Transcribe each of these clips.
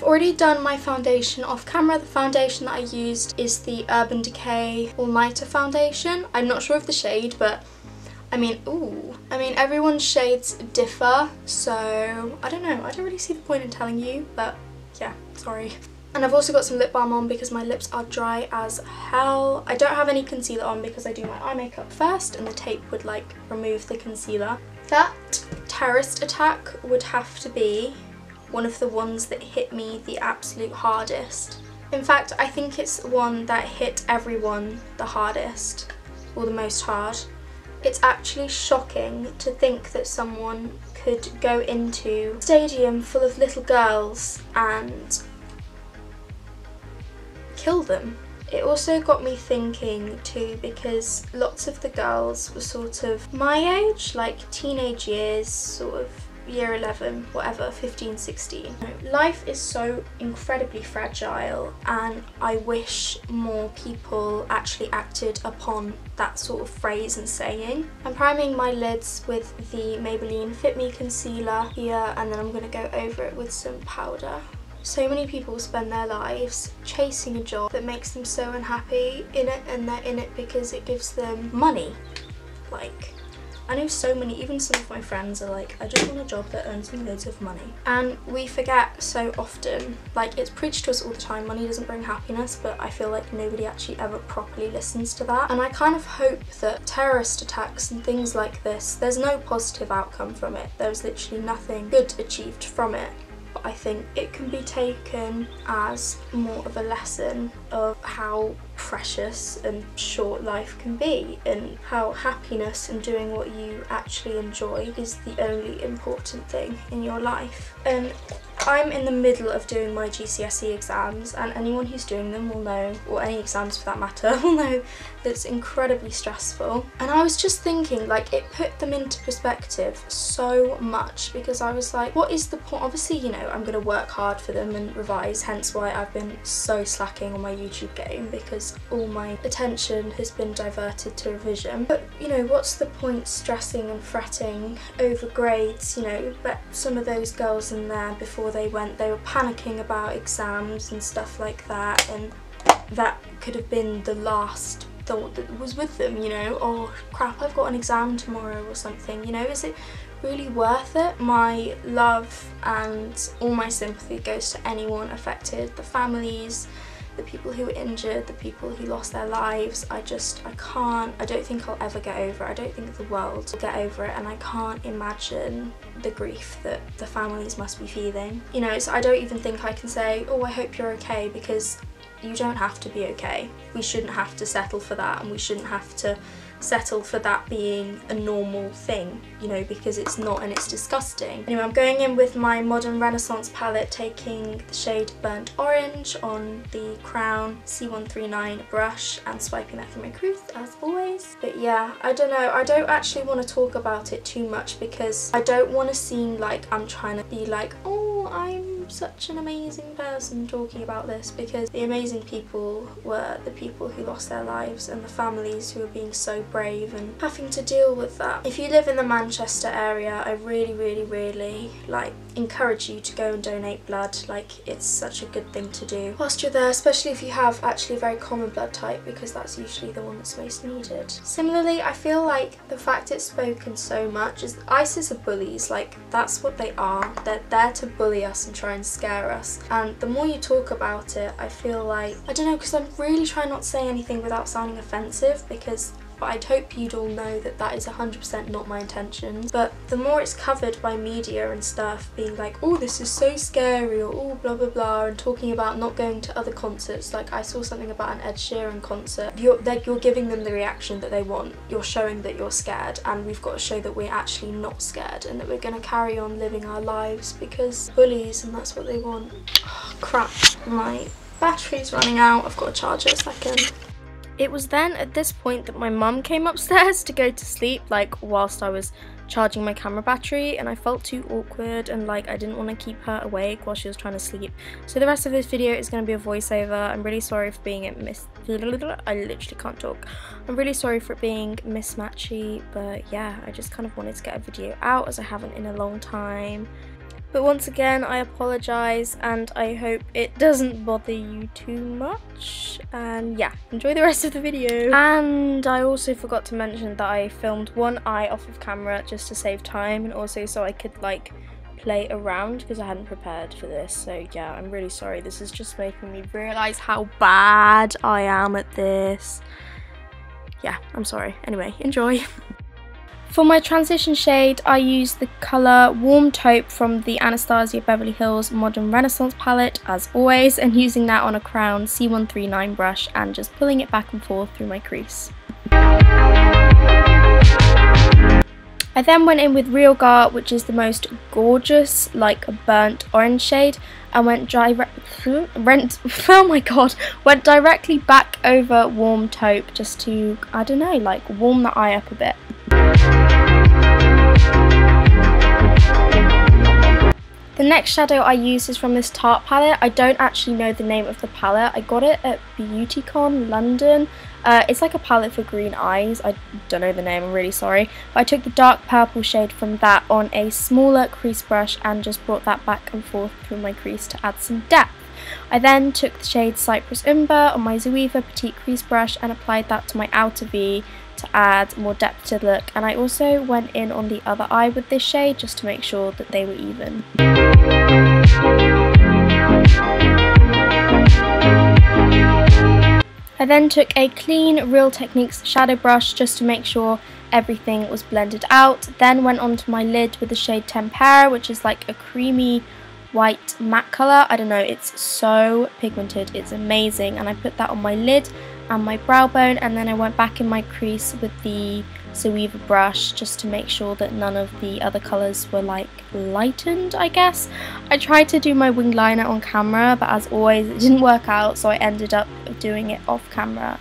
already done my foundation off camera. The foundation that I used is the Urban Decay All Nighter foundation. I'm not sure of the shade, but I mean, everyone's shades differ, so I don't know. I don't really see the point in telling you, but yeah, sorry. And I've also got some lip balm on because my lips are dry as hell. I don't have any concealer on because I do my eye makeup first and the tape would like remove the concealer. That terrorist attack would have to be one of the ones that hit me the absolute hardest. In fact, I think it's the one that hit everyone the hardest, or the most hard. It's actually shocking to think that someone could go into a stadium full of little girls and kill them. It also got me thinking too, because lots of the girls were sort of my age, like teenage years, sort of year 11, whatever, 15, 16. Life is so incredibly fragile, and I wish more people actually acted upon that sort of phrase and saying. I'm priming my lids with the Maybelline Fit Me concealer here, and then I'm going to go over it with some powder. So many people spend their lives chasing a job that makes them so unhappy in it, and they're in it because it gives them money. Like, I know so many, even some of my friends are like, I just want a job that earns me loads of money. And we forget so often, like it's preached to us all the time, money doesn't bring happiness, but I feel like nobody actually ever properly listens to that. And I kind of hope that terrorist attacks and things like this, there's no positive outcome from it. There's literally nothing good achieved from it. I think it can be taken as more of a lesson of how precious and short life can be, and how happiness and doing what you actually enjoy is the only important thing in your life. And I'm in the middle of doing my GCSE exams, and anyone who's doing them will know, or any exams for that matter, will know that it's incredibly stressful. And I was just thinking, like, it put them into perspective so much, because I was like, what is the point? Obviously, you know, I'm going to work hard for them and revise, hence why I've been so slacking on my YouTube game, because all my attention has been diverted to revision. But, you know, what's the point stressing and fretting over grades? You know, but some of those girls in there, before they went, they were panicking about exams and stuff like that, and that could have been the last thought that was with them, you know. Oh crap, I've got an exam tomorrow or something, you know. Is it really worth it? My love and all my sympathy goes to anyone affected, the families, the people who were injured, the people who lost their lives. I don't think I'll ever get over it. I don't think the world will get over it, and I can't imagine the grief that the families must be feeling. You know, so I don't even think I can say, oh, I hope you're okay, because you don't have to be okay. We shouldn't have to settle for that, and we shouldn't have to settle for that being a normal thing, you know, because it's not, and it's disgusting. Anyway, I'm going in with my Modern Renaissance palette, taking the shade Burnt Orange on the Crown C139 brush and swiping that through my crease as always. But yeah, I don't know, I don't actually want to talk about it too much, because I don't want to seem like I'm trying to be like, oh, I'm such an amazing person talking about this, because the amazing people were the people who lost their lives, and the families who are being so brave and having to deal with that. If you live in the Manchester area, I really like encourage you to go and donate blood. Like, it's such a good thing to do whilst you're there, especially if you have actually a very common blood type, because that's usually the one that's most needed. Similarly, I feel like the fact it's spoken so much is ISIS are bullies. Like, that's what they are. They're there to bully us and try and scare us, and the more you talk about it, I feel like, I don't know, because I'm really trying not to say anything without sounding offensive, because but I'd hope you'd all know that that is 100% not my intention. But the more it's covered by media and stuff, being like, oh, this is so scary, or oh, blah blah blah, and talking about not going to other concerts. Like, I saw something about an Ed Sheeran concert. You're giving them the reaction that they want. You're showing that you're scared, and we've got to show that we're actually not scared, and that we're going to carry on living our lives, because bullies, and that's what they want. Oh, crap, my battery's running out. I've got to charge it a second. It was then at this point that my mum came upstairs to go to sleep, like whilst I was charging my camera battery, and I felt too awkward, and like I didn't want to keep her awake while she was trying to sleep. So the rest of this video is going to be a voiceover. I'm really sorry for being I literally can't talk. I'm really sorry for it being mismatchy, but yeah, I just kind of wanted to get a video out as I haven't in a long time. But once again, I apologise and I hope it doesn't bother you too much. And yeah, enjoy the rest of the video. And I also forgot to mention that I filmed one eye off of camera just to save time, and also so I could like play around because I hadn't prepared for this. So yeah, I'm really sorry. This is just making me realise how bad I am at this. Yeah, I'm sorry. Anyway, enjoy. For my transition shade, I used the colour Warm Taupe from the Anastasia Beverly Hills Modern Renaissance palette, as always, and using that on a Crown C139 brush and just pulling it back and forth through my crease. I then went in with Real Gar, which is the most gorgeous, like, burnt orange shade, and went directly back over Warm Taupe just to, I don't know, like, warm the eye up a bit. The next shadow I used is from this Tarte palette. I don't actually know the name of the palette. I got it at BeautyCon London. It's like a palette for green eyes. I don't know the name, I'm really sorry. But I took the dark purple shade from that on a smaller crease brush and just brought that back and forth through my crease to add some depth. I then took the shade Cypress Umber on my Zoeva Petite Crease brush and applied that to my outer V to add more depth to the look, and I also went in on the other eye with this shade just to make sure that they were even. I then took a clean Real Techniques shadow brush just to make sure everything was blended out, then went onto my lid with the shade Tempera, which is like a creamy white matte colour. I don't know, it's so pigmented, it's amazing, and I put that on my lid and my brow bone, and then I went back in my crease with the Zoeva brush just to make sure that none of the other colours were like lightened, I guess. I tried to do my wing liner on camera, but as always it didn't work out, so I ended up doing it off camera.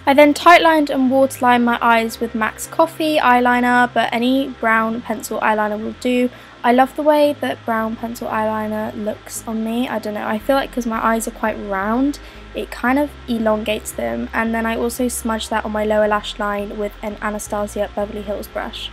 I then tightlined and waterlined my eyes with MAC's Coffee eyeliner, but any brown pencil eyeliner will do. I love the way that brown pencil eyeliner looks on me. I don't know, I feel like because my eyes are quite round, it kind of elongates them. And then I also smudged that on my lower lash line with an Anastasia Beverly Hills brush.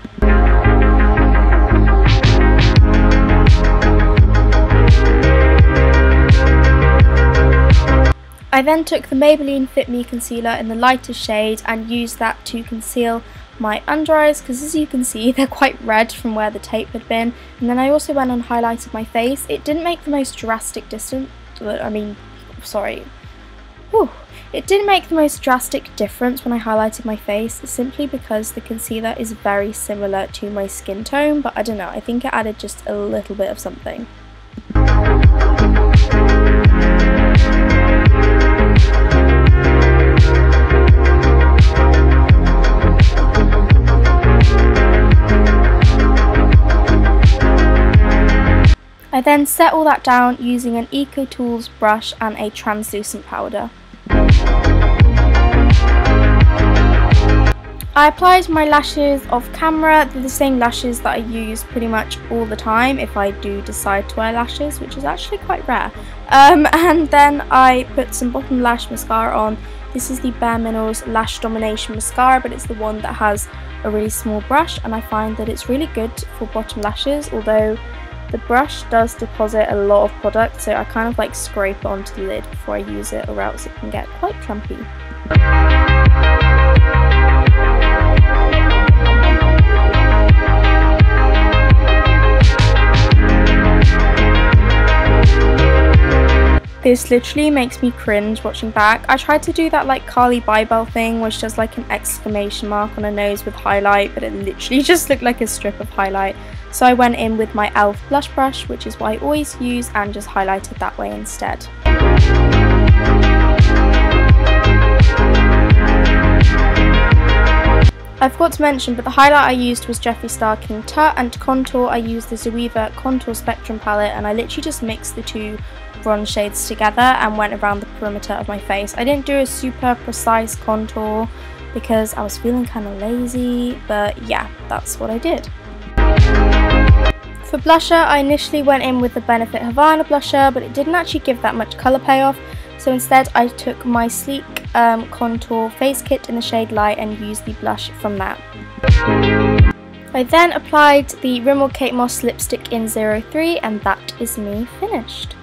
I then took the Maybelline Fit Me concealer in the lighter shade and used that to conceal my under eyes, because as you can see they're quite red from where the tape had been. And then I also went and highlighted my face. It didn't make the most drastic difference when I highlighted my face, simply because the concealer is very similar to my skin tone, but I don't know, I think it added just a little bit of something. I then set all that down using an Eco Tools brush and a translucent powder. I applied my lashes off camera. They're the same lashes that I use pretty much all the time if I do decide to wear lashes, which is actually quite rare. And then I put some bottom lash mascara on. This is the Bare Minerals Lash Domination Mascara, but it's the one that has a really small brush, and I find that it's really good for bottom lashes, although the brush does deposit a lot of product, so I kind of like scrape it onto the lid before I use it, or else it can get quite clumpy. This literally makes me cringe watching back. I tried to do that like Carly Bybel thing, which does like an exclamation mark on her nose with highlight, but it literally just looked like a strip of highlight. So I went in with my e.l.f. blush brush, which is what I always use, and just highlighted that way instead. I forgot to mention, but the highlight I used was Jeffree Star King Tut, and to contour I used the Zoeva Contour Spectrum palette, and I literally just mixed the two bronze shades together and went around the perimeter of my face. I didn't do a super precise contour because I was feeling kind of lazy, but yeah, that's what I did. For blusher, I initially went in with the Benefit Havana blusher, but it didn't actually give that much colour payoff, so instead I took my sleek contour face kit in the shade Light and use the blush from that. I then applied the Rimmel Kate Moss lipstick in 03 and that is me finished.